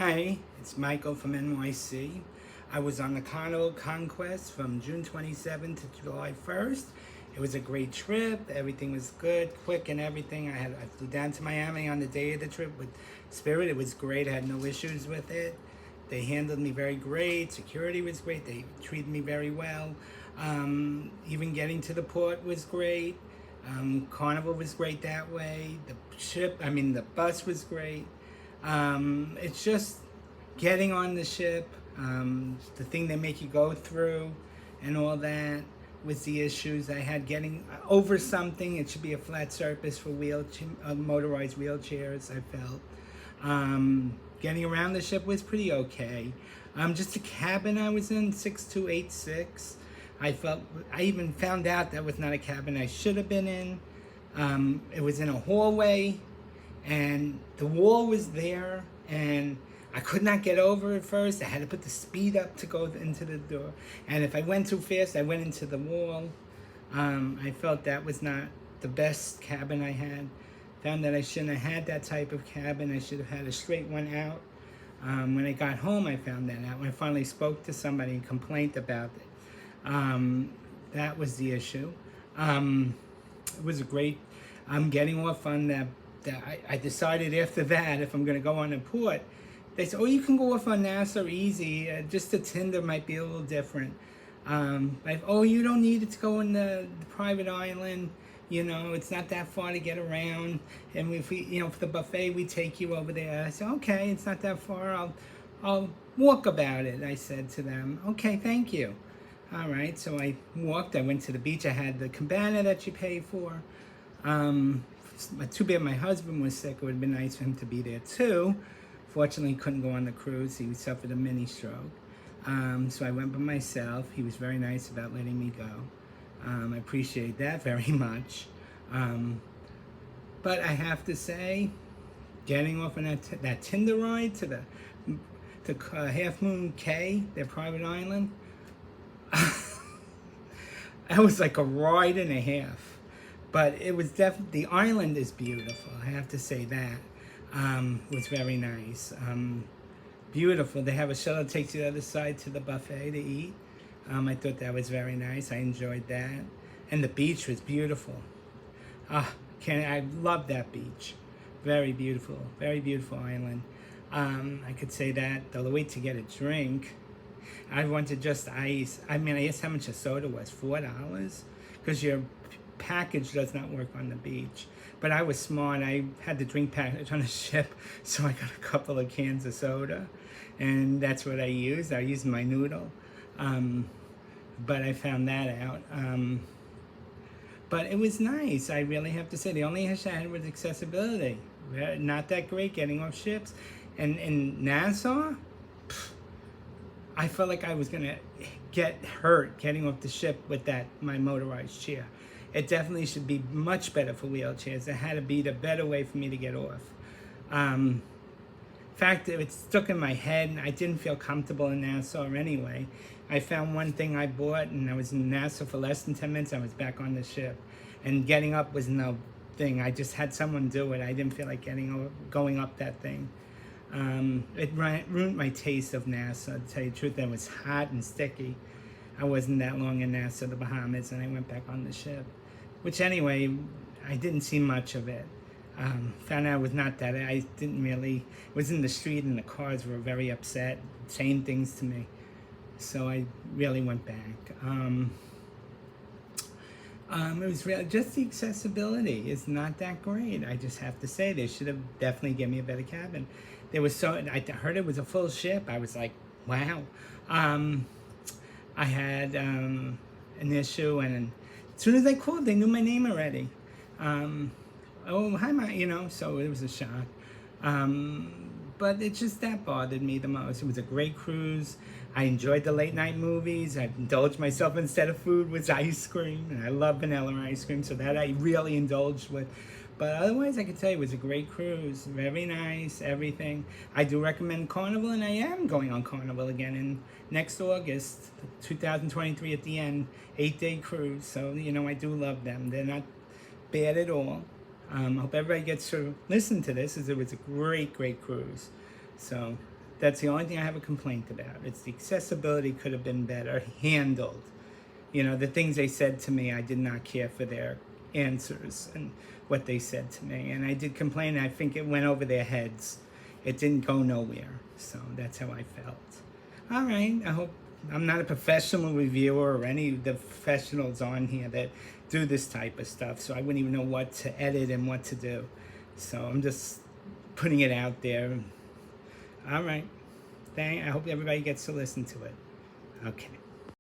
Hi, it's Michael from NYC. I was on the Carnival Conquest from June 27th to July 1st. It was a great trip. Everything was good, quick and everything. I flew down to Miami on the day of the trip with Spirit. It was great. I had no issues with it. They handled me very great. Security was great. They treated me very well. Even getting to the port was great. Carnival was great that way. The bus was great. It's just getting on the ship, the thing they make you go through, and all that was the issues I had getting over something. It should be a flat surface for motorized wheelchairs, I felt. Getting around the ship was pretty okay. Just the cabin I was in, 6286. I even found out that was not a cabin I should have been in. It was in a hallway, and the wall was there, and I could not get over it first. I had to put the speed up to go into the door, and if I went too fast, I went into the wall. I felt that was not the best cabin I had. Found that I shouldn't have had that type of cabin. I should have had a straight one out. When I got home, I found that out. When I finally spoke to somebody and complained about it, that was the issue. It was a great. I'm getting off on that. I decided after that, if I'm going to go on a port, they said, oh, you can go off on Nassau easy. Just the Tinder might be a little different. Oh, you don't need it to go in the private island. You know, it's not that far to get around. And if we, for the buffet, we take you over there. I said, okay, it's not that far. I'll walk about it. I said to them, okay, thank you. All right, so I walked. I went to the beach. I had the cabana that you pay for. Too bad my husband was sick. It would have been nice for him to be there too. Fortunately, he couldn't go on the cruise. He suffered a mini stroke. So I went by myself. He was very nice about letting me go. I appreciate that very much. But I have to say, getting off on that Tinder ride to Half Moon Cay, their private island, that was like a ride and a half. But it was definitely, the island is beautiful. I have to say that. It was very nice. Beautiful. They have a shuttle that takes you to the other side to the buffet to eat. I thought that was very nice. I enjoyed that. And the beach was beautiful. I love that beach. Very beautiful island. I could say that. The wait to get a drink, I wanted just ice. I asked how much a soda was, $4? Because your package does not work on the beach. But I was smart. I had the drink package on the ship, so I got a couple of cans of soda, and that's what I used. I used my noodle. But I found that out. But it was nice, I really have to say. The only issue I had was accessibility. Not that great getting off ships. And in Nassau, I felt like I was gonna get hurt getting off the ship with my motorized chair. It definitely should be much better for wheelchairs. There had to be the better way for me to get off. In fact, it stuck in my head, and I didn't feel comfortable in Nassau anyway. I found one thing I bought, and I was in Nassau for less than 10 minutes. I was back on the ship, and getting up was no thing. I just had someone do it. I didn't feel like going up that thing. It ruined my taste of Nassau. To tell you the truth, it was hot and sticky. I wasn't that long in Nassau, the Bahamas, and I went back on the ship. Which anyway, I didn't see much of it. Found out it was not that. I didn't really, it was in the street and the cars were very upset, saying things to me. So I really went back. It was really, just the accessibility is not that great. I just have to say, they should have definitely given me a better cabin. I heard it was a full ship. I was like, wow. I had an issue, and as soon as I called, they knew my name already. Oh, hi, so it was a shock. But it just, that bothered me the most. It was a great cruise. I enjoyed the late night movies. I indulged myself instead of food with ice cream, and I love vanilla ice cream, so that I really indulged with. But otherwise, I could tell you it was a great cruise. Very nice, everything. I do recommend Carnival, and I am going on Carnival again in next August, 2023 at the end, 8-day cruise. So, I do love them. They're not bad at all. I hope everybody gets to listen to this, as it was a great, great cruise. So That's the only thing I have a complaint about. It's the accessibility could have been better handled. You know, the things they said to me, I did not care for their answers and what they said to me. And I did complain, and I think it went over their heads. It didn't go nowhere. So that's how I felt. All right, I hope I'm not a professional reviewer or any of the professionals on here that do this type of stuff. So I wouldn't even know what to edit and what to do. So I'm just putting it out there. All right. I hope everybody gets to listen to it. Okay.